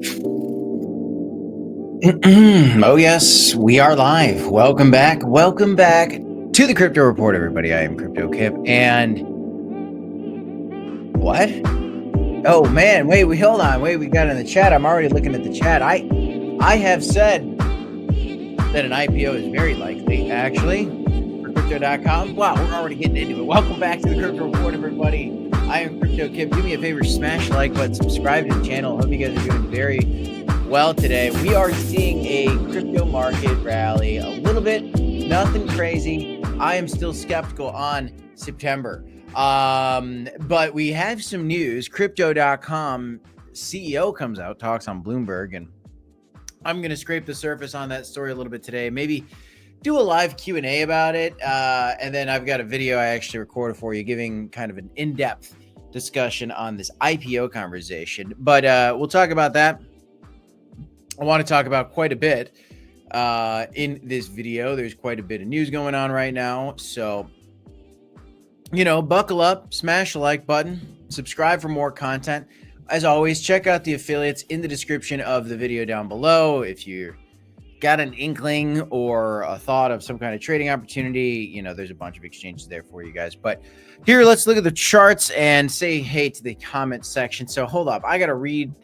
Oh yes, we are live. Welcome back. Welcome back to the Crypto Report, everybody. I am Crypto Kip, and what? Oh man, wait, hold on. Wait, we got in the chat. I'm already looking at the chat. I have said that an IPO is very likely, actually, for Crypto.com. Wow, we're already getting into it. Welcome back to the Crypto Report, everybody. I am Crypto Kip. Do me a favor, smash the like button, subscribe to the channel. Hope you guys are doing very well today. We are seeing a crypto market rally a little bit, nothing crazy. I am still skeptical on September. But we have some news. Crypto.com CEO comes out, talks on Bloomberg, and I'm going to scrape the surface on that story a little bit today. Maybe do a live Q&A about it. And then I've got a video I actually recorded for you giving kind of an in-depth discussion on this IPO conversation. But we'll talk about that. I want to talk about quite a bit in this video. There's quite a bit of news going on right now. So, you know, buckle up, smash the like button, subscribe for more content. As always, check out the affiliates in the description of the video down below. If you got an inkling or a thought of some kind of trading opportunity, you know, there's a bunch of exchanges there for you guys. But here, let's look at the charts and say hey to the comment section. So hold up. I got to read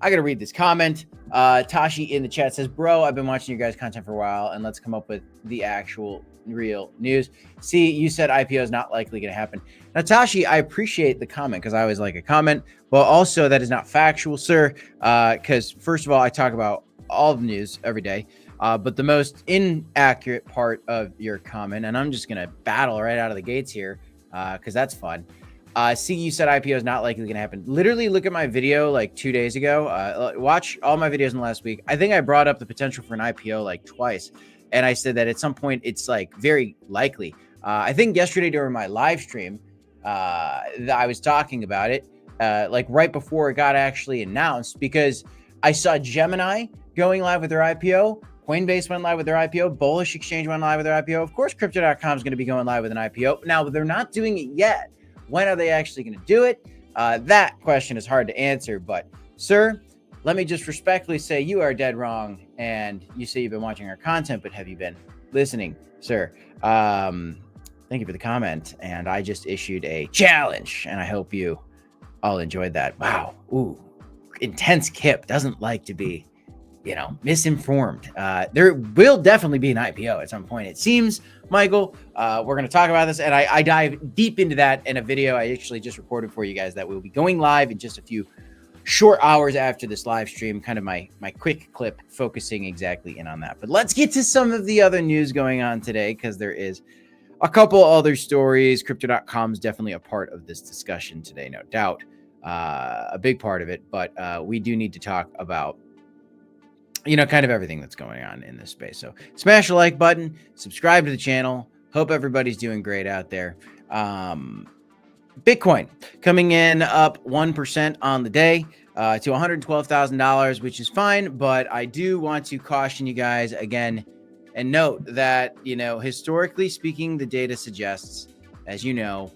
this comment. Tashi in the chat says, bro, I've been watching your guys' content for a while, and let's come up with the actual real news. See, you said IPO is not likely going to happen. Now, Tashi, I appreciate the comment because I always like a comment, but also that is not factual, sir, because first of all, I talk about all the news every day, but the most inaccurate part of your comment, and I'm just going to battle right out of the gates here because that's fun. See, you said IPO is not likely going to happen. Literally look at my video like 2 days ago. Watch all my videos in the last week. I think I brought up the potential for an IPO like twice. And I said that at some point it's like very likely. I think yesterday during my live stream, I was talking about it like right before it got actually announced, because I saw Gemini going live with their IPO. Coinbase went live with their IPO. Bullish Exchange went live with their IPO. Of course, Crypto.com is going to be going live with an IPO. Now, they're not doing it yet. When are they actually going to do it? That question is hard to answer. But, sir, let me just respectfully say you are dead wrong. And you say you've been watching our content, but have you been listening, sir? Thank you for the comment. And I just issued a challenge, and I hope you all enjoyed that. Wow. Ooh, intense Kip doesn't like to be, you know, misinformed. There will definitely be an IPO at some point, it seems, Michael. We're going to talk about this, and I dive deep into that in a video I actually just recorded for you guys that will be going live in just a few short hours after this live stream, kind of my quick clip focusing exactly in on that. But let's get to some of the other news going on today, because there is a couple other stories. Crypto.com is definitely a part of this discussion today, no doubt, a big part of it. But we do need to talk about, you know, kind of everything that's going on in this space. So smash the like button, subscribe to the channel. Hope everybody's doing great out there. Bitcoin coming in up 1% on the day to $112,000, which is fine. But I do want to caution you guys again and note that, you know, historically speaking, the data suggests, as you know,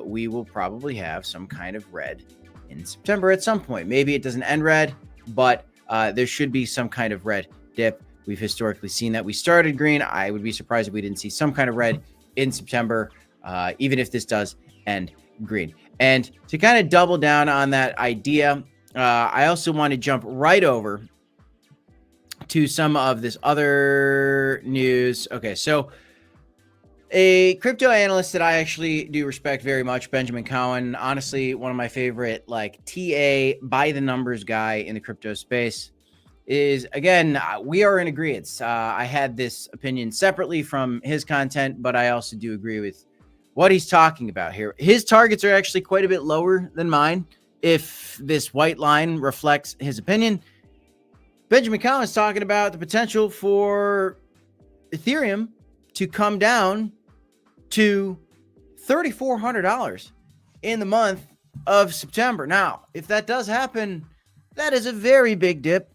we will probably have some kind of red in September at some point. Maybe it doesn't end red, but there should be some kind of red dip. We've historically seen that. We started green. I would be surprised if we didn't see some kind of red in September, even if this does end green. And to kind of double down on that idea, I also want to jump right over to some of this other news. Okay, so a crypto analyst that I actually do respect very much, Benjamin Cowan, honestly, one of my favorite, like, TA by the numbers guy in the crypto space, is, again, we are in agreement. I had this opinion separately from his content, but I also do agree with what he's talking about here. His targets are actually quite a bit lower than mine. If this white line reflects his opinion, Benjamin Cowan is talking about the potential for Ethereum to come down to $3,400 in the month of September. Now, if that does happen, that is a very big dip.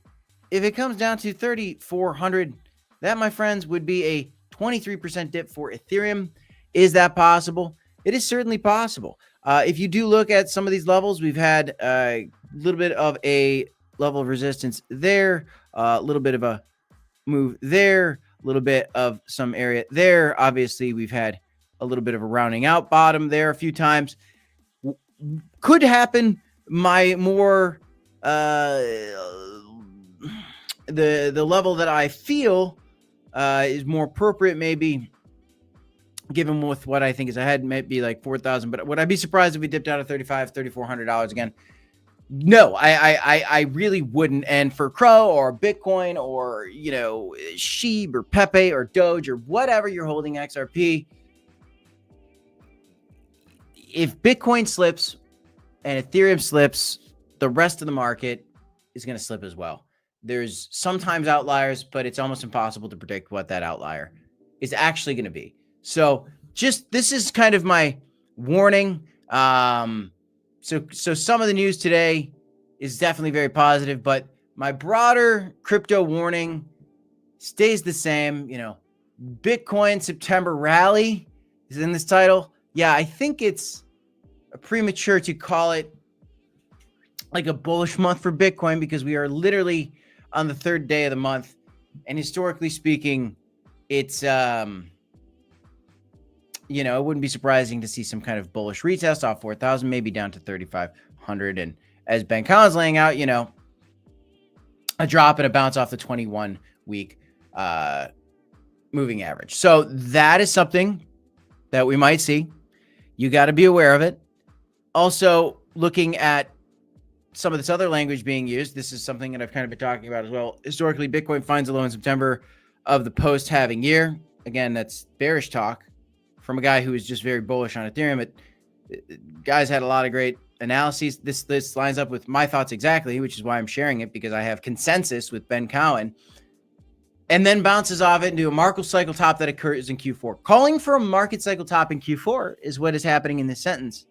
If it comes down to 3,400, that, my friends, would be a 23% dip for Ethereum. Is that possible? It is certainly possible. If you do look at some of these levels, we've had a little bit of a level of resistance there, a little bit of a move there, a little bit of some area there. Obviously, we've had a little bit of a rounding out bottom there a few times. Could happen. My more the level that I feel is more appropriate, maybe given with what I think is ahead, might be like 4,000. But would I be surprised if we dipped out of $3,400 again? No, I really wouldn't. And for Crow or Bitcoin or, you know, Sheeb or Pepe or Doge or whatever you're holding XRP, if Bitcoin slips and Ethereum slips, the rest of the market is going to slip as well. There's sometimes outliers, but it's almost impossible to predict what that outlier is actually going to be. So just, this is kind of my warning. So some of the news today is definitely very positive, but my broader crypto warning stays the same. You know, Bitcoin September rally is in this title. Yeah, I think it's premature to call it like a bullish month for Bitcoin because we are literally on the third day of the month. And historically speaking, it's, you know, it wouldn't be surprising to see some kind of bullish retest off 4,000, maybe down to 3,500. And as Ben Collins laying out, you know, a drop and a bounce off the 21-week moving average. So that is something that we might see. You got to be aware of it. Also, looking at some of this other language being used, this is something that I've kind of been talking about as well. Historically, Bitcoin finds a low in September of the post-halving year. Again, that's bearish talk from a guy who is just very bullish on Ethereum. Guys had a lot of great analyses. This lines up with my thoughts exactly, which is why I'm sharing it, because I have consensus with Ben Cowan. And then bounces off it into a market cycle top that occurs in Q4. Calling for a market cycle top in Q4 is what is happening in this sentence.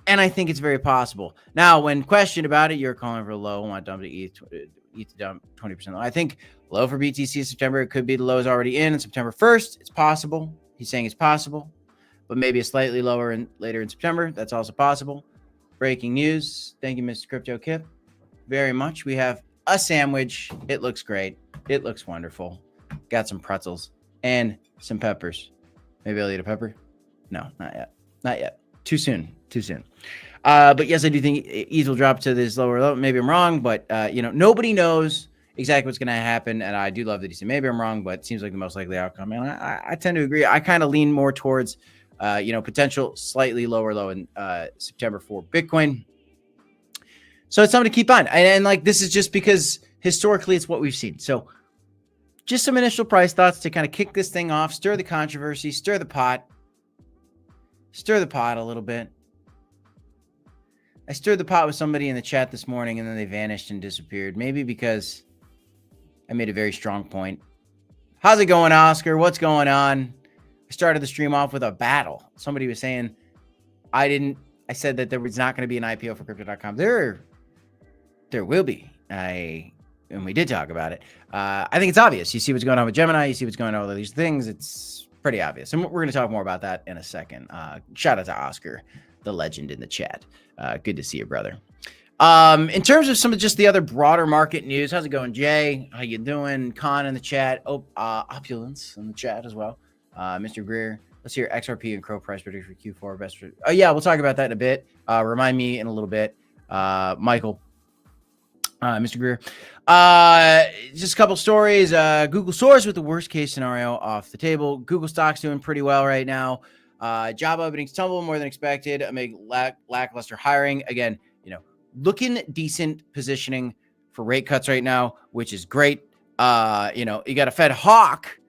And I think it's very possible. Now, when questioned about it, you're calling for a low, want dump to ETH to dump 20% low. I think low for BTC in September, it could be the lows already in September 1st. It's possible. He's saying it's possible, but maybe a slightly lower later in September. That's also possible. Breaking news. Thank you, Mr. Crypto Kip, very much. We have a sandwich. It looks great. It looks wonderful. Got some pretzels and some peppers. Maybe I'll eat a pepper. No, not yet. Not yet. Too soon. Too soon. But yes, I do think ETH will drop to this lower level. Maybe I'm wrong, but you know, nobody knows exactly what's going to happen. And I do love that he said maybe I'm wrong, but it seems like the most likely outcome. And I tend to agree. I kind of lean more towards, you know, potential slightly lower low in September for Bitcoin. So it's something to keep on. And like, this is just because historically it's what we've seen. So just some initial price thoughts to kind of kick this thing off, stir the controversy, stir the pot a little bit. I stirred the pot with somebody in the chat this morning and then they vanished and disappeared. Maybe because I made a very strong point. How's it going, Oscar? What's going on? I started the stream off with a battle. Somebody was saying I said that there was not going to be an IPO for crypto.com. There will be. And we did talk about it. I think it's obvious. You see what's going on with Gemini. You see what's going on with all these things. It's pretty obvious. And we're going to talk more about that in a second. Shout out to Oscar, the legend in the chat. Good to see you, brother. In terms of some of just the other broader market news, how's it going, Jay? How you doing? Con in the chat. Opulence in the chat as well. Mr. Greer. Let's hear XRP and Crow price prediction for Q4. Best. Oh yeah, we'll talk about that in a bit. Remind me in a little bit. Michael. Mr. Greer. Just a couple stories. Google soars with the worst case scenario off the table. Google stock's doing pretty well right now. Job openings tumble more than expected amid lackluster hiring. Again, you know, looking decent positioning for rate cuts right now, which is great. You know, you got a Fed hawk.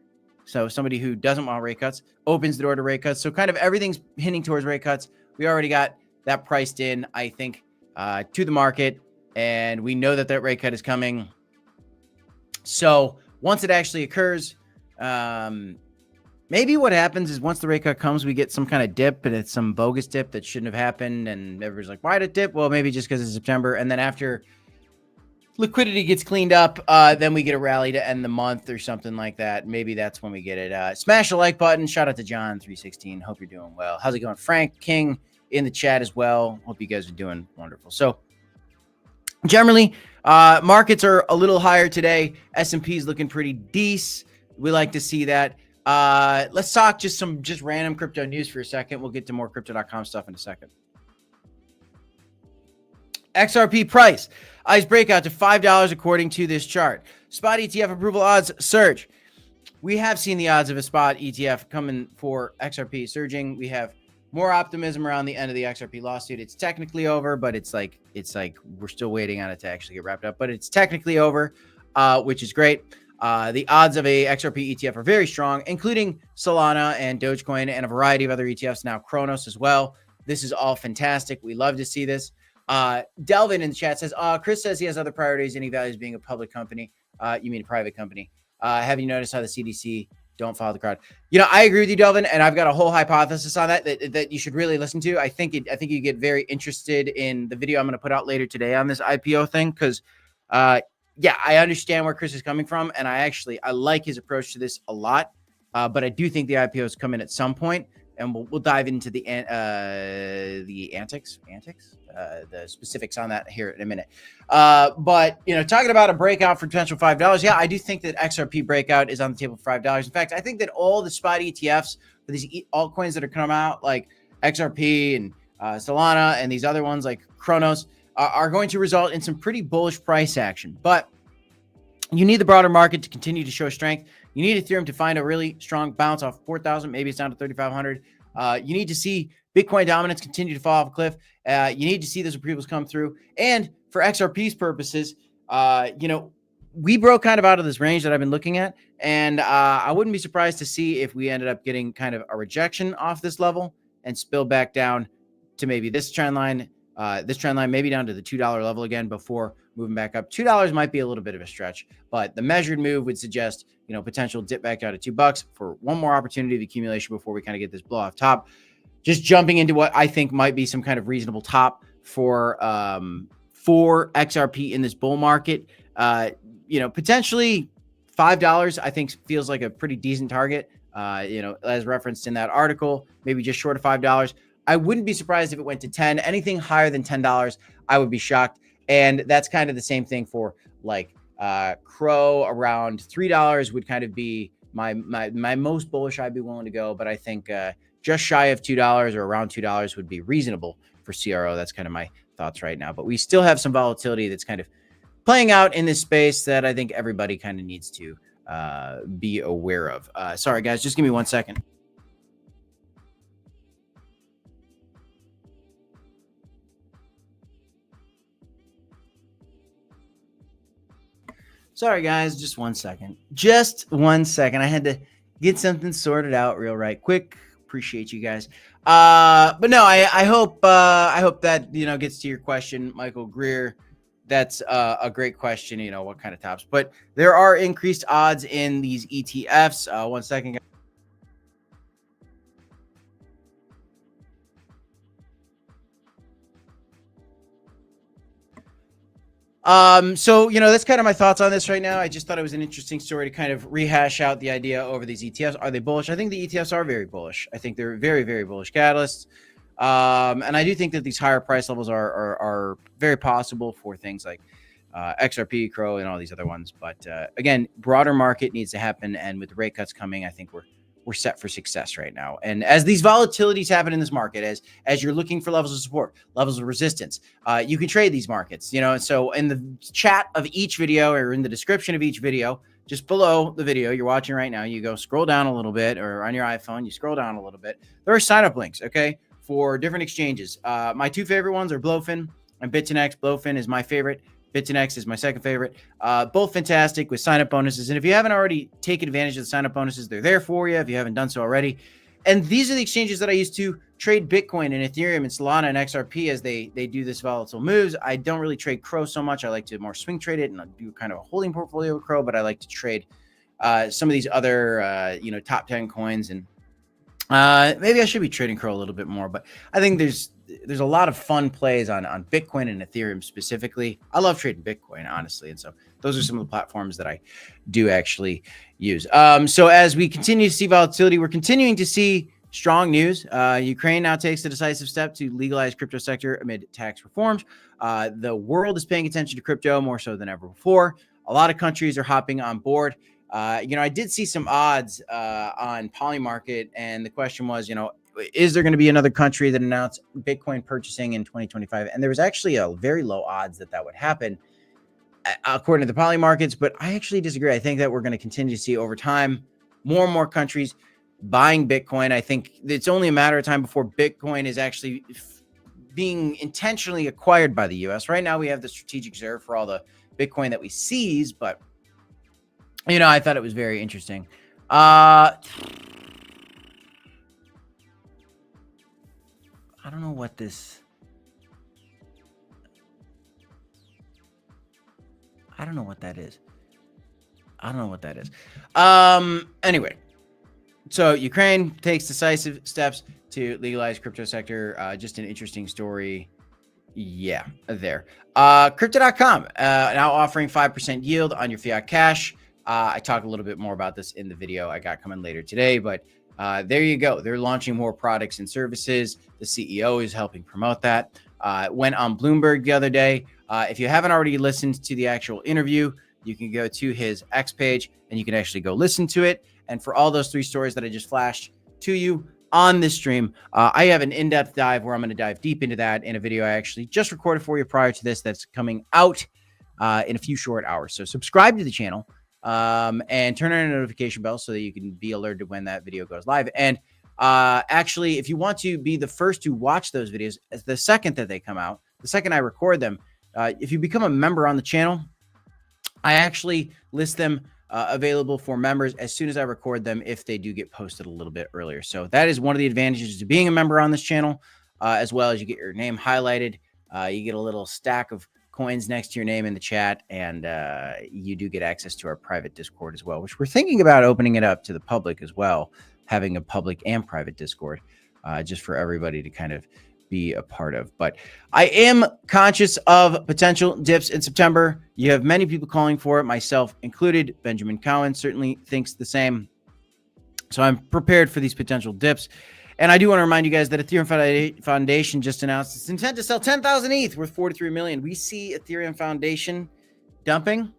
So somebody who doesn't want rate cuts opens the door to rate cuts. So kind of everything's hinting towards rate cuts. We already got that priced in, I think, to the market. And we know that rate cut is coming. So once it actually occurs, maybe what happens is once the rate cut comes, we get some kind of dip, and it's some bogus dip that shouldn't have happened. And everybody's like, why did it dip? Well, maybe just because it's September. And then after liquidity gets cleaned up, then we get a rally to end the month or something like that. Maybe that's when we get it. Smash the like button. Shout out to John316. Hope you're doing well. How's it going? Frank King in the chat as well. Hope you guys are doing wonderful. So generally, Markets are a little higher today. S&P is looking pretty decent. We like to see that. Let's talk just random crypto news for a second. We'll get to more crypto.com stuff in a second. XRP price. ICE breakout to $5 according to this chart. Spot ETF approval odds surge. We have seen the odds of a spot ETF coming for XRP surging. We have more optimism around the end of the XRP lawsuit. It's technically over, but it's like we're still waiting on it to actually get wrapped up. But it's technically over, which is great. The odds of a XRP ETF are very strong, including Solana and Dogecoin and a variety of other ETFs, now Kronos as well. This is all fantastic. We love to see this. Delvin in the chat says, Chris says he has other priorities and he values being a public company. You mean a private company. Have you noticed how the CDC don't follow the crowd? You know, I agree with you, Delvin, and I've got a whole hypothesis on that you should really listen to. I think you get very interested in the video I'm going to put out later today on this IPO thing, because yeah, I understand where Chris is coming from, and I like his approach to this a lot. But I do think the IPOs come in at some point, and we'll dive into the antics, the specifics on that here in a minute. But you know, talking about a breakout for potential $5, yeah, I do think that XRP breakout is on the table for $5. In fact, I think that all the spot ETFs for these altcoins that are coming out, like XRP and Solana and these other ones like Kronos, are going to result in some pretty bullish price action. But you need the broader market to continue to show strength. You need Ethereum to find a really strong bounce off 4,000. Maybe it's down to 3,500. You need to see Bitcoin dominance continue to fall off a cliff. You need to see those approvals come through. And for XRP's purposes, you know, we broke kind of out of this range that I've been looking at. And I wouldn't be surprised to see if we ended up getting kind of a rejection off this level and spill back down to maybe this trend line. Maybe down to the $2 level again before moving back up. $2 might be a little bit of a stretch, but the measured move would suggest, you know, potential dip back down to $2 for one more opportunity of accumulation before we kind of get this blow off top. Just jumping into what I think might be some kind of reasonable top for XRP in this bull market. You know, potentially $5, I think feels like a pretty decent target. You know, as referenced in that article, maybe just short of $5. I wouldn't be surprised if it went to 10. Anything higher than $10, I would be shocked. And that's kind of the same thing for like Crow. Around $3 would kind of be my most bullish I'd be willing to go. But I think just shy of $2 or around $2 would be reasonable for CRO. That's kind of my thoughts right now. But we still have some volatility that's kind of playing out in this space that I think everybody kind of needs to be aware of. Sorry, guys, just give me 1 second. Sorry, guys, just 1 second. Just 1 second. I had to get something sorted out real right quick. Appreciate you guys. But no, I hope that, you know, gets to your question, Michael Greer. That's a great question, you know, what kind of tops. But there are increased odds in these ETFs. 1 second, guys. So, you know, that's kind of my thoughts on this right now. I just thought it was an interesting story to kind of rehash out the idea over these ETFs. Are they bullish? I think the ETFs are very bullish. I think they're very, very bullish catalysts. And I do think that these higher price levels are very possible for things like XRP, Crow, and all these other ones. But again, broader market needs to happen. And with the rate cuts coming, I think we're set for success right now. And as these volatilities happen in this market, as you're looking for levels of support, levels of resistance, you can trade these markets, you know. And so in the chat of each video or in the description of each video, just below the video you're watching right now, you go scroll down a little bit, or on your iPhone, you scroll down a little bit. There are sign up links, okay, for different exchanges. My two favorite ones are Blowfin and BitTNX. Blowfin is my favorite. BitTNX is my second favorite. Both fantastic with sign-up bonuses. And if you haven't already taken advantage of the sign-up bonuses, they're there for you if you haven't done so already. And these are the exchanges that I use to trade Bitcoin and Ethereum and Solana and XRP as they do this volatile moves. I don't really trade Crow so much. I like to more swing trade it and do kind of a holding portfolio with Crow, but I like to trade some of these other, you know, top 10 coins. And maybe I should be trading Crow a little bit more, but I think there's a lot of fun plays on Bitcoin and Ethereum specifically. I love trading Bitcoin, honestly. And so those are some of the platforms that I do actually use. So as we continue to see volatility, we're continuing to see strong news. Ukraine now takes a decisive step to legalize crypto sector amid tax reforms. The world is paying attention to crypto more so than ever before. A lot of countries are hopping on board. I did see some odds on Polymarket, and the question was, is there going to be another country that announced Bitcoin purchasing in 2025? And there was actually a very low odds that would happen, according to the Polymarkets. But I actually disagree. I think that we're going to continue to see over time more and more countries buying Bitcoin. I think it's only a matter of time before Bitcoin is actually being intentionally acquired by the U.S. Right now, we have the strategic reserve for all the Bitcoin that we seize, but I thought it was very interesting. I don't know what this. I don't know what that is. Anyway, so Ukraine takes decisive steps to legalize crypto sector. Just an interesting story. Yeah, there. Crypto.com now offering 5% yield on your fiat cash. I talk a little bit more about this in the video I got coming later today, but there you go. They're launching more products and services. The CEO is helping promote that. Went on Bloomberg the other day. If you haven't already listened to the actual interview, you can go to his X page and you can actually go listen to it. And for all those 3 stories that I just flashed to you on this stream, I have an in-depth dive where I'm going to dive deep into that in a video I actually just recorded for you prior to this that's coming out in a few short hours. So subscribe to the channel and turn on a notification bell so that you can be alerted when that video goes live. And actually, if you want to be the first to watch those videos, the second that they come out, the second I record them, if you become a member on the channel, I actually list them available for members as soon as I record them if they do get posted a little bit earlier. So that is one of the advantages to being a member on this channel, as well as you get your name highlighted. You get a little stack of coins next to your name in the chat, and you do get access to our private Discord as well, which we're thinking about opening it up to the public as well, having a public and private Discord just for everybody to kind of be a part of. But I am conscious of potential dips in September. You have many people calling for it, myself included. Benjamin Cowan certainly thinks the same. So I'm prepared for these potential dips. And I do want to remind you guys that Ethereum Foundation just announced its intent to sell 10,000 ETH worth $43 million. We see Ethereum Foundation dumping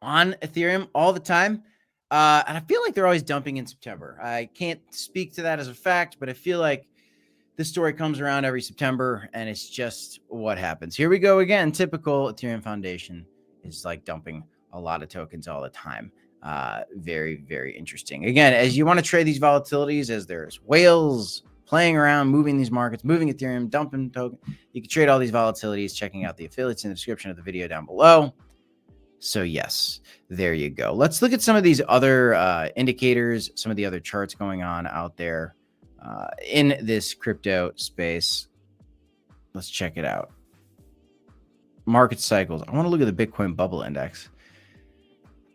on Ethereum all the time. And I feel like they're always dumping in September. I can't speak to that as a fact, but I feel like this story comes around every September, and it's just what happens. Here we go again. Typical Ethereum Foundation is like dumping a lot of tokens all the time. Very, very interesting. Again, as you want to trade these volatilities, as there's whales playing around, moving these markets, moving Ethereum, dumping token, you can trade all these volatilities, checking out the affiliates in the description of the video down below. So yes, there you go. Let's look at some of these other indicators, some of the other charts going on out there in this crypto space. Let's check it out. Market cycles. I want to look at the Bitcoin bubble index.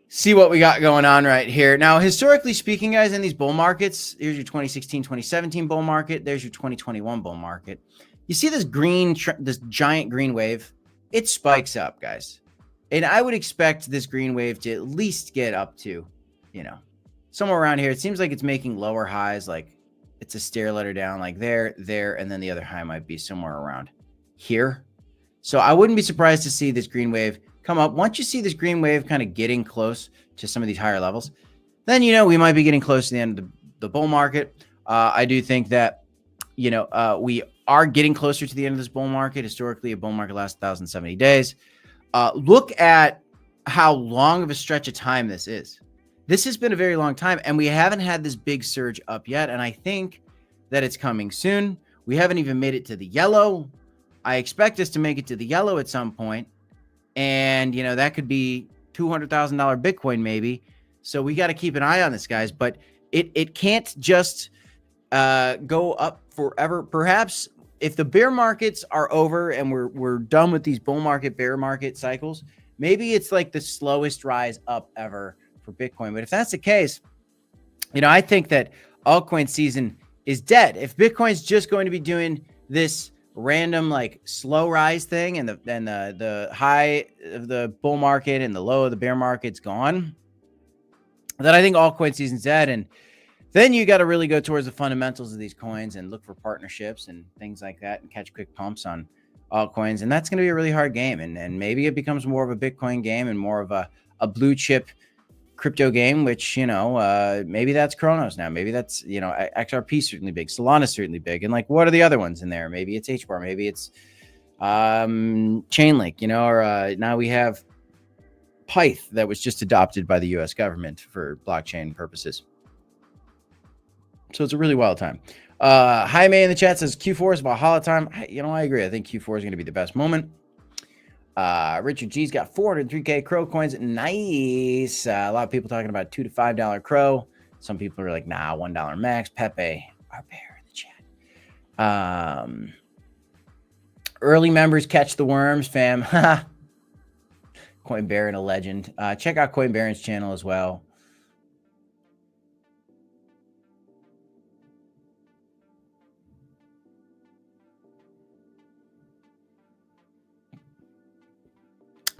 See what we got going on right here. Now, historically speaking, guys, in these bull markets, here's your 2016, 2017 bull market. There's your 2021 bull market. You see this this giant green wave? It spikes up, guys. And I would expect this green wave to at least get up to, somewhere around here. It seems like it's making lower highs, like it's a stair ladder down, like there, and then the other high might be somewhere around here. So I wouldn't be surprised to see this green wave come up. Once you see this green wave kind of getting close to some of these higher levels, then, we might be getting close to the end of the bull market. I do think that, we are getting closer to the end of this bull market. Historically, a bull market lasts 1,070 days. Look at how long of a stretch of time this is. This has been a very long time, and we haven't had this big surge up yet. And I think that it's coming soon. We haven't even made it to the yellow. I expect us to make it to the yellow at some point. And, that could be $200,000 Bitcoin maybe. So we got to keep an eye on this, guys. But it can't just go up forever. Perhaps if the bear markets are over and we're done with these bull market, bear market cycles, maybe it's like the slowest rise up ever for Bitcoin. But if that's the case, I think that altcoin season is dead. If Bitcoin's just going to be doing this random like slow rise thing, and the high of the bull market and the low of the bear market's gone, then I think altcoin season's dead. And Then you got to really go towards the fundamentals of these coins and look for partnerships and things like that and catch quick pumps on altcoins. And that's going to be a really hard game. And maybe it becomes more of a Bitcoin game and more of a blue chip crypto game, which, maybe that's Kronos now. Maybe that's, XRP is certainly big. Solana is certainly big. And like, what are the other ones in there? Maybe it's HBAR. Maybe it's Chainlink, or now we have Pyth that was just adopted by the US government for blockchain purposes. So it's a really wild time. Jaime in the chat says Q4 is Valhalla time. I agree. I think Q4 is going to be the best moment. Richard G's got 403K Crow coins. Nice. A lot of people talking about $2 to $5 Crow. Some people are like, nah, $1 max. Pepe, our bear in the chat. Early members catch the worms, fam. Coin Baron, a legend. Check out Coin Baron's channel as well.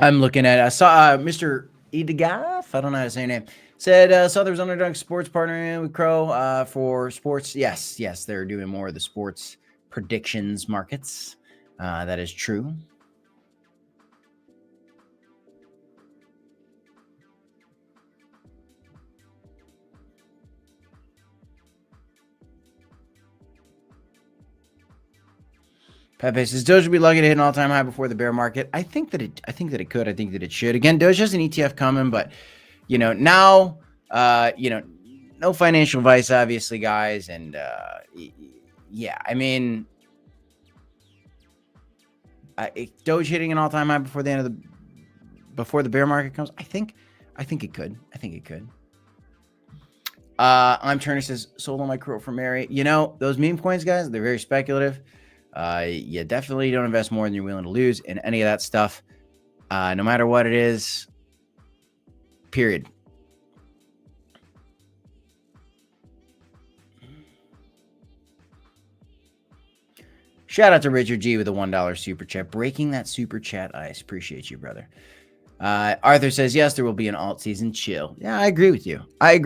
I'm looking at, I saw Mr. Edegaf, I don't know how to say your name, said, saw there was Underdog Sports partnering with Crow for sports. Yes, they're doing more of the sports predictions markets. That is true. Pepe says Doge would be lucky to hit an all-time high before the bear market. I think that it could. I think that it should. Again, Doge has an ETF coming, but now, no financial advice, obviously, guys. And yeah, I mean, Doge hitting an all-time high before the end of before the bear market comes. I think it could. I'm Turner says sold on my Crow for Mary. Those meme coins, guys, they're very speculative. You definitely don't invest more than you're willing to lose in any of that stuff, no matter what it is, period. Shout out to Richard G with a $1 super chat. Breaking that super chat ice. Appreciate you, brother. Arthur says, yes, there will be an alt season. Chill. Yeah, I agree with you. I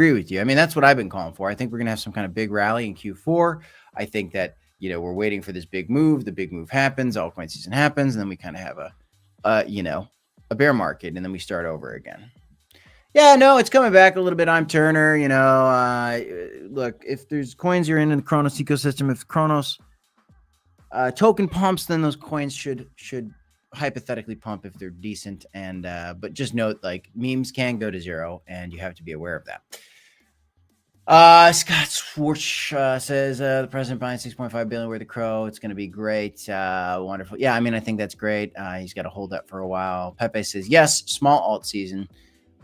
mean, that's what I've been calling for. I think we're going to have some kind of big rally in Q4. I think that we're waiting for this big move. The big move happens, altcoin season happens, and then we kind of have a bear market, and then we start over again. Yeah, no, it's coming back a little bit. I'm Turner. Look, if there's coins you're in the Kronos ecosystem, if Kronos token pumps, then those coins should hypothetically pump if they're decent. And but just note, like, memes can go to zero, and you have to be aware of that. Scott Schwartz says the president buying 6.5 billion worth of Crow. It's going to be great. Wonderful. Yeah, I mean, I think that's great. He's got to hold that for a while. Pepe says, yes, small alt season.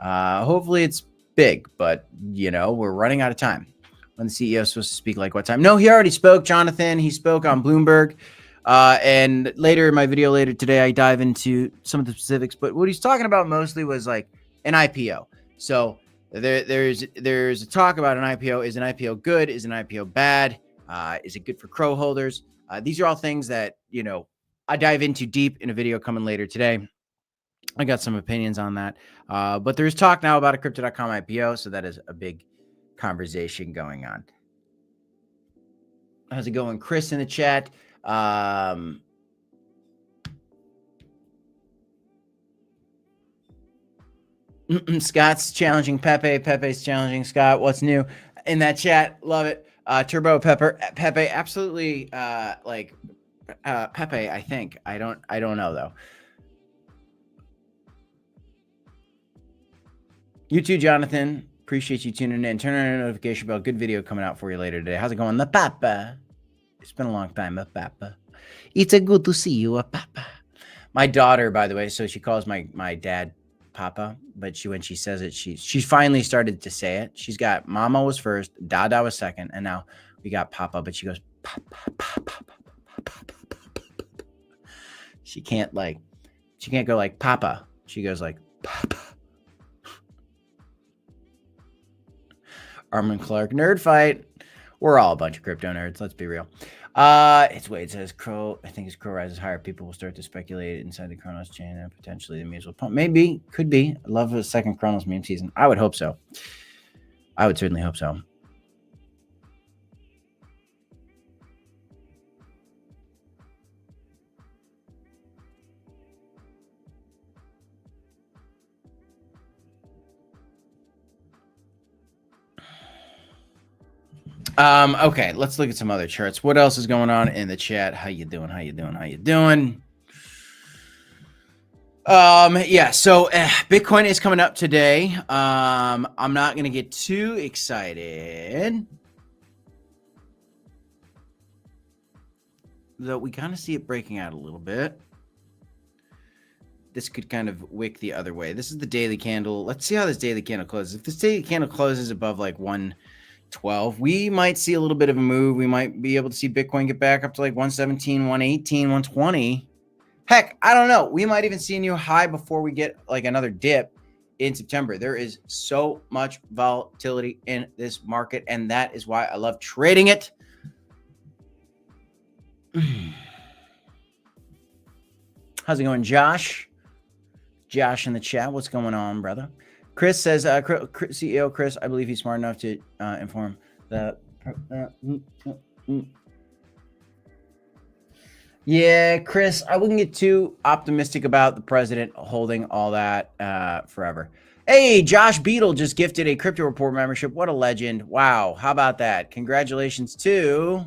Hopefully it's big, but we're running out of time. When the CEO is supposed to speak, like what time? No, he already spoke, Jonathan. He spoke on Bloomberg. And later in my video later today, I dive into some of the specifics, but what he's talking about mostly was like an IPO. So there's a talk about an IPO. Is an IPO good? Is an IPO bad? Is it good for Crow holders? These are all things that, I dive into deep in a video coming later today. I got some opinions on that. But there's talk now about a Crypto.com IPO. So that is a big conversation going on. How's it going? Chris in the chat. Scott's challenging Pepe. Pepe's challenging Scott. What's new in that chat? Love it. Turbo Pepe, absolutely. Pepe, I think. I don't know though. You too, Jonathan. Appreciate you tuning in. Turn on a notification bell. Good video coming out for you later today. How's it going? The Papa. It's been a long time, the Papa. It's a good to see you, a Papa. My daughter, by the way, so she calls my dad Papa, but when she says it, she finally started to say it. She's got Mama was first, Dada was second, and now we got Papa, but she goes Papa, Papa, Papa, Papa, Papa. She can't go like Papa. She goes like Papa. Armin Clark, nerd fight. We're all a bunch of crypto nerds. Let's be real. It's Wade says Crow. I think as Crow rises higher, people will start to speculate inside the Kronos chain, and potentially the memes will pump. Maybe, could be. I love a second Kronos meme season. I would hope so. I would certainly hope so. Okay, let's look at some other charts. What else is going on in the chat? How you doing? Yeah, so Bitcoin is coming up today. I'm not going to get too excited, though we kind of see it breaking out a little bit. This could kind of wick the other way. This is the daily candle. Let's see how this daily candle closes. If this daily candle closes above like 112, we might see a little bit of a move. We might be able to see Bitcoin get back up to like 117, 118, 120. Heck, I don't know. We might even see a new high before we get like another dip in September. There is so much volatility in this market, and that is why I love trading it. How's it going, Josh? Josh in the chat, what's going on, brother? Chris says, CEO Chris, I believe he's smart enough to inform the. Yeah, Chris, I wouldn't get too optimistic about the president holding all that forever. Hey, Josh Beadle just gifted a Crypto Report membership. What a legend. Wow. How about that? Congratulations to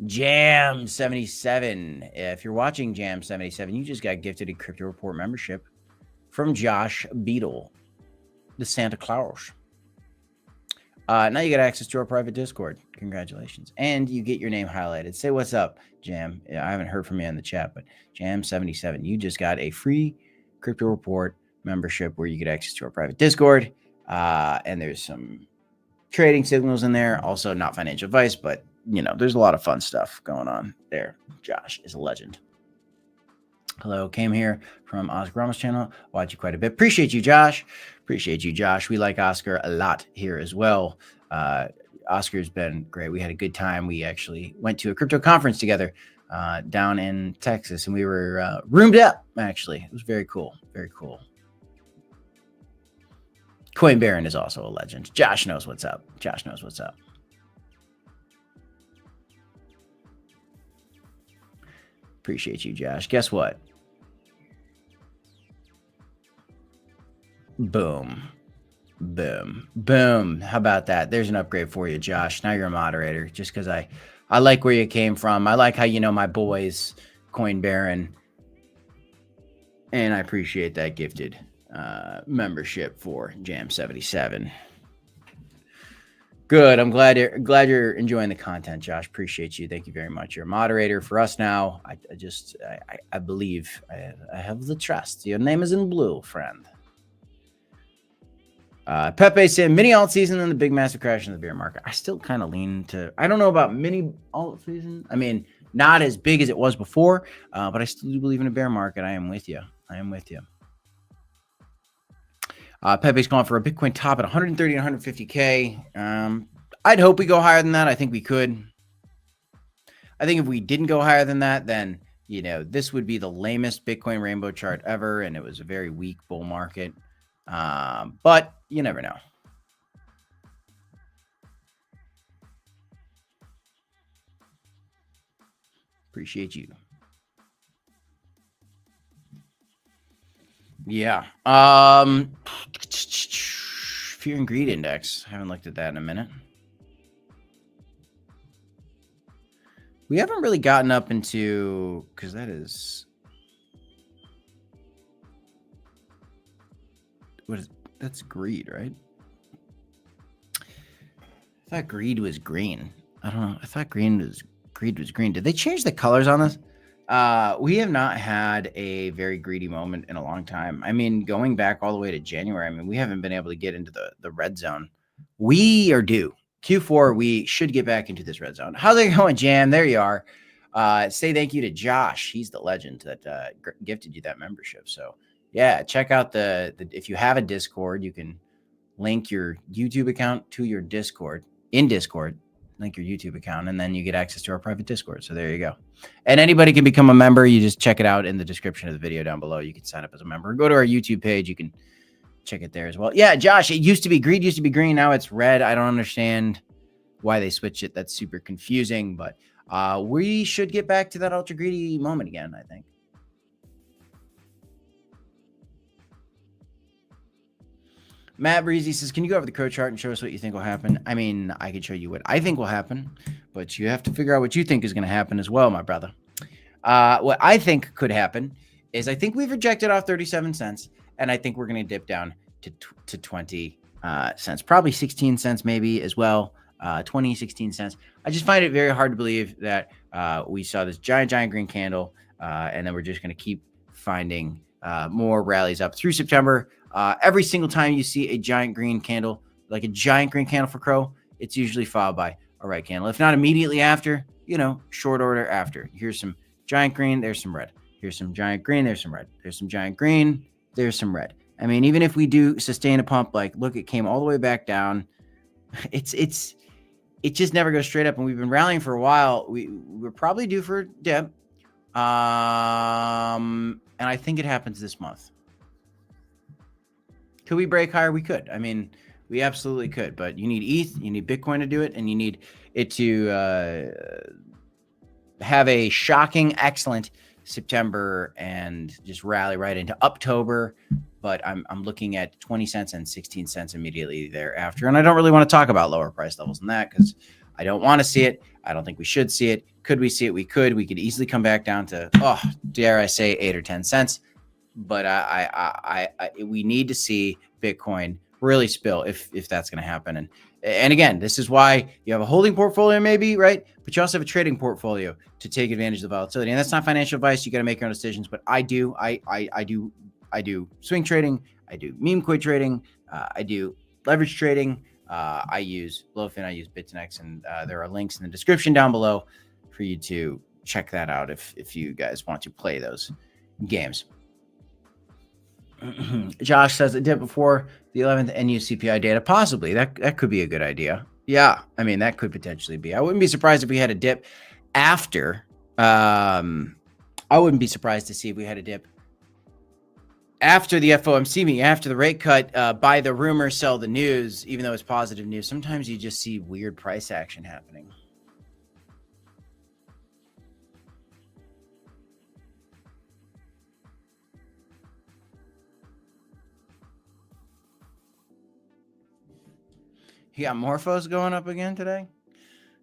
Jam77. If you're watching Jam77, you just got gifted a Crypto Report membership from Josh Beadle, the Santa Claus. Now you get access to our private Discord. Congratulations. And you get your name highlighted. Say what's up, Jam. Yeah, I haven't heard from you in the chat, but Jam77, you just got a free Crypto Report membership where you get access to our private Discord. And there's some trading signals in there. Also, not financial advice, but you know, there's a lot of fun stuff going on there. Josh is a legend. Hello, came here from Oscar Ramos channel. Watch you quite a bit. Appreciate you, Josh. Appreciate you, Josh. We like Oscar a lot here as well. Oscar's been great. We had a good time. We actually went to a crypto conference together down in Texas, and we were roomed up, actually. It was very cool. Very cool. Coin Baron is also a legend. Josh knows what's up. Josh knows what's up. Appreciate you, Josh. Guess what? Boom. Boom. Boom. How about that? There's an upgrade for you, Josh. Now you're a moderator just because I like where you came from. I like how you know my boys, Coin Baron. And I appreciate that gifted membership for Jam77. Good. I'm glad you're enjoying the content, Josh. Appreciate you. Thank you very much. You're a moderator for us now. I believe I have the trust. Your name is in blue, friend. Pepe said mini alt season and the big massive crash in the bear market. I still kind of lean to, I don't know about mini alt season. I mean, not as big as it was before, but I still do believe in a bear market. I am with you. Pepe's going for a Bitcoin top at 130 and 150K. I'd hope we go higher than that. I think we could. I think if we didn't go higher than that, then, you know, this would be the lamest Bitcoin rainbow chart ever. And it was a very weak bull market. But you never know. Appreciate you. Yeah. Fear and greed index. Haven't looked at that in a minute. We haven't really gotten up into, because that is, what is, that's greed, right? I thought greed was green. I don't know. I thought greed was green. Did they change the colors on this? We have not had a very greedy moment in a long time. I mean, going back all the way to January, I mean, we haven't been able to get into the red zone. We are due. Q4, we should get back into this red zone. How's it going, Jam? There you are. Say thank you to Josh. He's the legend that gifted you that membership. So yeah, check out if you have a Discord, you can link your YouTube account to your Discord in Discord. Link your YouTube account, and then you get access to our private Discord. So there you go. And anybody can become a member. You just check it out in the description of the video down below. You can sign up as a member. Go to our YouTube page. You can check it there as well. Yeah, Josh, it used to be greed, used to be green. Now it's red. I don't understand why they switched it. That's super confusing, but we should get back to that ultra greedy moment again, I think. Matt Breezy says, can you go over the crow chart and show us what you think will happen? I mean, I could show you what I think will happen, but you have to figure out what you think is going to happen as well, my brother. What I think could happen is I think we've rejected off 37 cents, and I think we're going to dip down to 20 cents, probably 16 cents maybe as well, 20, 16 cents. I just find it very hard to believe that we saw this giant green candle, and then we're just going to keep finding more rallies up through September. Every single time you see a giant green candle, like a giant green candle for Crow, it's usually followed by a red candle. If not immediately after, short order after. Here's some giant green, there's some red. Here's some giant green, there's some red. There's some giant green, there's some red. I mean, even if we do sustain a pump, like look, it came all the way back down. It just never goes straight up, and we've been rallying for a while. We're probably due for a dip. And I think it happens this month. Could we break higher? We could. I mean, we absolutely could, but you need ETH, you need Bitcoin to do it, and you need it to have a shocking, excellent September and just rally right into October. But I'm looking at 20 cents and 16 cents immediately thereafter. And I don't really want to talk about lower price levels than that because I don't want to see it. I don't think we should see it. Could we see it? We could. We could easily come back down to, dare I say, 8 or 10 cents. But we need to see Bitcoin really spill if that's going to happen. And again, this is why you have a holding portfolio maybe, right? But you also have a trading portfolio to take advantage of the volatility. And that's not financial advice. You got to make your own decisions. But I do swing trading. I do meme coin trading. I do leverage trading. I use Blowfin. I use Bitfinex. And there are links in the description down below for you to check that out if you guys want to play those games. Josh says a dip before the 11th NU CPI data. Possibly. That could be a good idea. Yeah. I mean, that could potentially be. I wouldn't be surprised if we had a dip after. I wouldn't be surprised to see if we had a dip after the FOMC meeting, after the rate cut, buy the rumor, sell the news, even though it's positive news. Sometimes you just see weird price action happening. You got Morphos going up again today?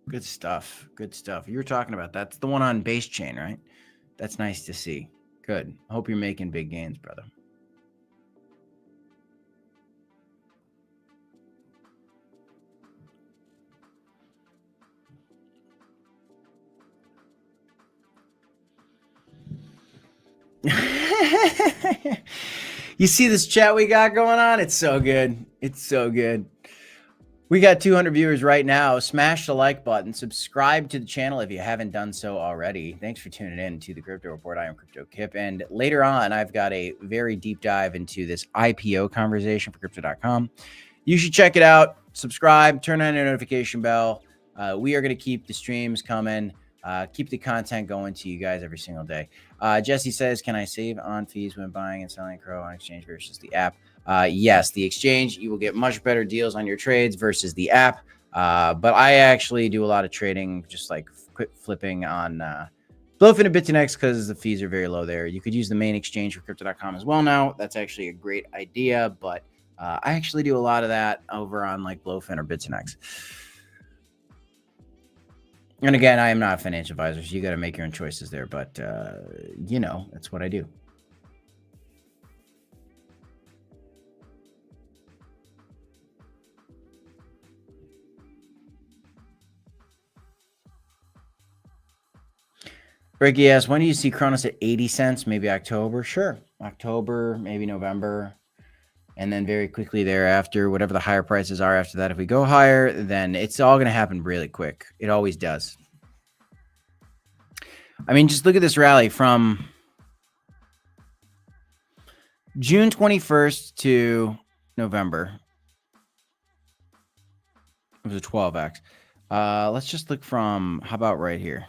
Good stuff. Good stuff. You were talking about that's the one on base chain, right? That's nice to see. Good. I hope you're making big gains, brother. You see this chat we got going on? It's so good. It's so good. We got 200 viewers right now. Smash the like button. Subscribe to the channel if you haven't done so already. Thanks for tuning in to the Crypto Report. I am Crypto Kip. And later on, I've got a very deep dive into this IPO conversation for Crypto.com. You should check it out. Subscribe. Turn on your notification bell. We are going to keep the streams coming. Keep the content going to you guys every single day. Jesse says, can I save on fees when buying and selling Crow on exchange versus the app? Yes, the exchange, you will get much better deals on your trades versus the app. But I actually do a lot of trading, just like quick flipping on Blowfin and Bitfinex because the fees are very low there. You could use the main exchange for Crypto.com as well now. That's actually a great idea, but I actually do a lot of that over on like Blowfin or Bitfinex. And again, I am not a financial advisor, so you got to make your own choices there. But, that's what I do. Ricky asks, when do you see Kronos at 80 cents? Maybe October? Sure. October, maybe November. And then very quickly thereafter, whatever the higher prices are after that, if we go higher, then it's all going to happen really quick. It always does. I mean, just look at this rally from June 21st to November. It was a 12x. Let's just look from, how about right here?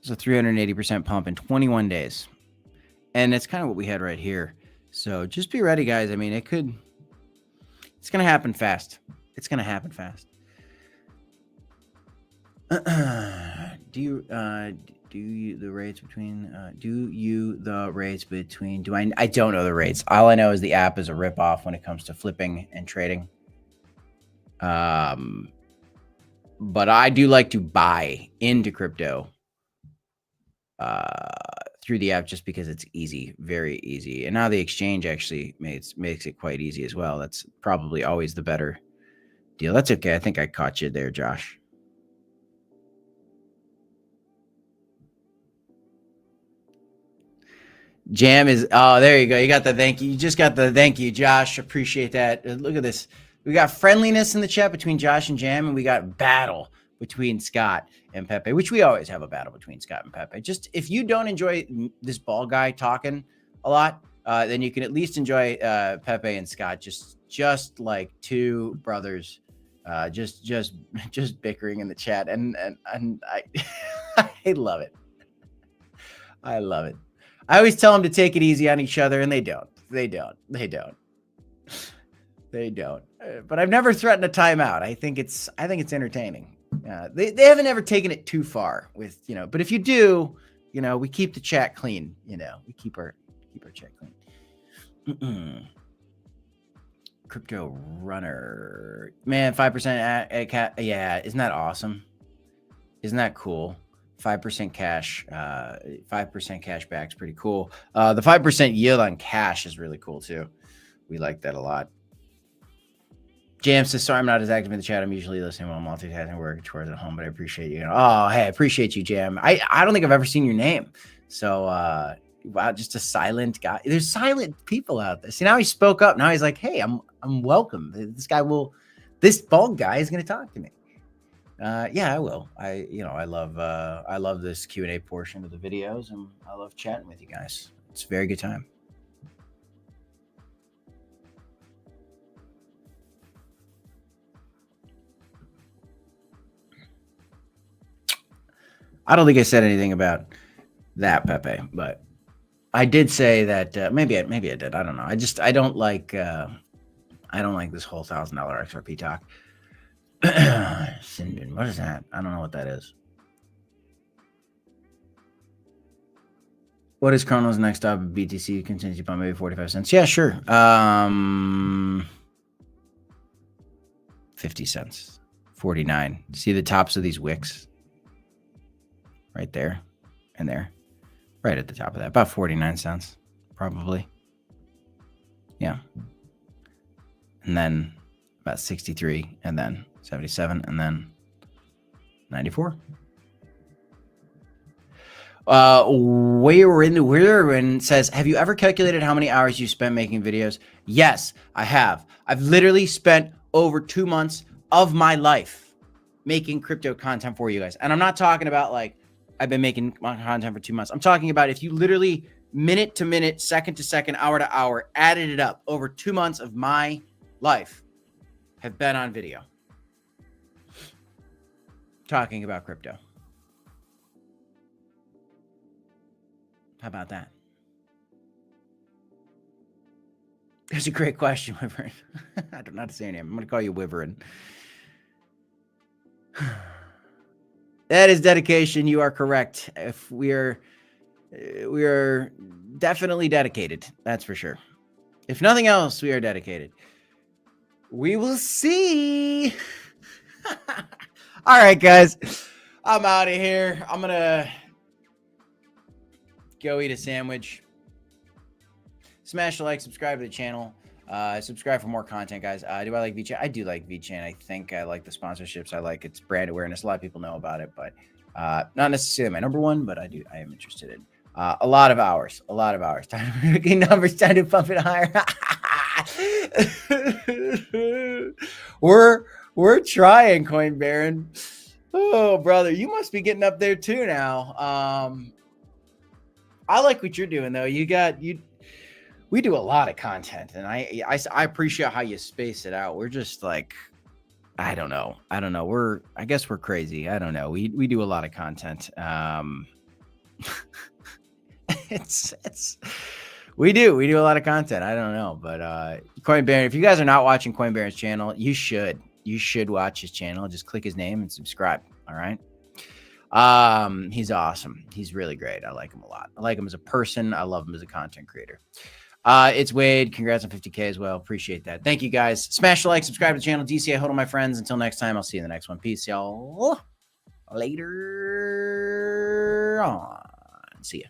It's a 380% pump in 21 days. And it's kind of what we had right here. So just be ready, guys. I mean, it's going to happen fast. It's going to happen fast. Do you the rates between? I don't know the rates. All I know is the app is a ripoff when it comes to flipping and trading. But I do like to buy into crypto through the app just because it's easy, very easy. And now the exchange actually makes it quite easy as well. That's probably always the better deal. That's okay. I think I caught you there, Josh. Jam is, oh, there you go. You got the thank you. You just got the thank you, Josh. Appreciate that. Look at this. We got friendliness in the chat between Josh and Jam, and we got battle between Scott and Pepe, which we always have a battle between Scott and Pepe. Just if you don't enjoy this bald guy talking a lot, then you can at least enjoy Pepe and Scott, just like two brothers, just bickering in the chat, and I I love it. I love it. I always tell them to take it easy on each other, and they don't. But I've never threatened a timeout. I think it's entertaining. They haven't ever taken it too far with, but if you do, we keep the chat clean. We keep our chat clean. Crypto runner, man, 5%. Yeah, isn't that awesome? Isn't that cool? 5% cash, 5% cash back is pretty cool. The 5% yield on cash is really cool too. We like that a lot. Jam says, sorry, I'm not as active in the chat. I'm usually listening while multitasking, work, chores at home, but I appreciate you. Oh, hey, I appreciate you, Jam. I don't think I've ever seen your name. So, wow, just a silent guy. There's silent people out there. See, now he spoke up. Now he's like, hey, I'm welcome. This bald guy is going to talk to me. Yeah, I will. I love this Q&A portion of the videos, and I love chatting with you guys. It's a very good time. I don't think I said anything about that, Pepe, but I did say that maybe I did. I don't know. I don't like this whole $1,000 XRP talk. Sinbin, what is that? I don't know what that is. What is Cardinal's next stop? BTC contingency upon maybe 45 cents. Yeah, sure. 50 cents. 49. See the tops of these wicks? Right there and there. Right at the top of that. About 49 cents, probably. Yeah. And then about 63, and then 77, and then 94. Wherein says, have you ever calculated how many hours you spent making videos? Yes, I have. I've literally spent over 2 months of my life making crypto content for you guys. And I'm not talking about like I've been making content for 2 months. I'm talking about if you literally minute to minute, second to second, hour to hour, added it up, over 2 months of my life have been on video talking about crypto. How about that? That's a great question, Wyvern. I don't know how to say your name. I'm going to call you Wyvern. That is dedication. You are correct. If we are definitely dedicated. That's for sure. If nothing else, we are dedicated. We will see. All right, guys. I'm out of here. I'm going to go eat a sandwich. Smash the like, subscribe to the channel. Subscribe for more content, guys. Do I like VChain? I do like VChain. I think I like the sponsorships. I like its brand awareness. A lot of people know about it, but not necessarily my number one, but I am interested in a lot of hours. Time to making numbers, time to pump it higher. We're trying, Coin Baron. Oh, brother, you must be getting up there too now. I like what you're doing though. We do a lot of content, and I appreciate how you space it out. We're just like, I don't know. I guess we're crazy. I don't know. We do a lot of content. We do a lot of content. I don't know, but Coin Baron, if you guys are not watching Coin Baron's channel, you should watch his channel. Just click his name and subscribe. All right. He's awesome. He's really great. I like him a lot. I like him as a person. I love him as a content creator. It's Wade. Congrats on 50K as well. Appreciate that. Thank you guys. Smash the like, subscribe to the channel. DCA, hold on, my friends. Until next time, I'll see you in the next one. Peace, y'all. Later on. See ya.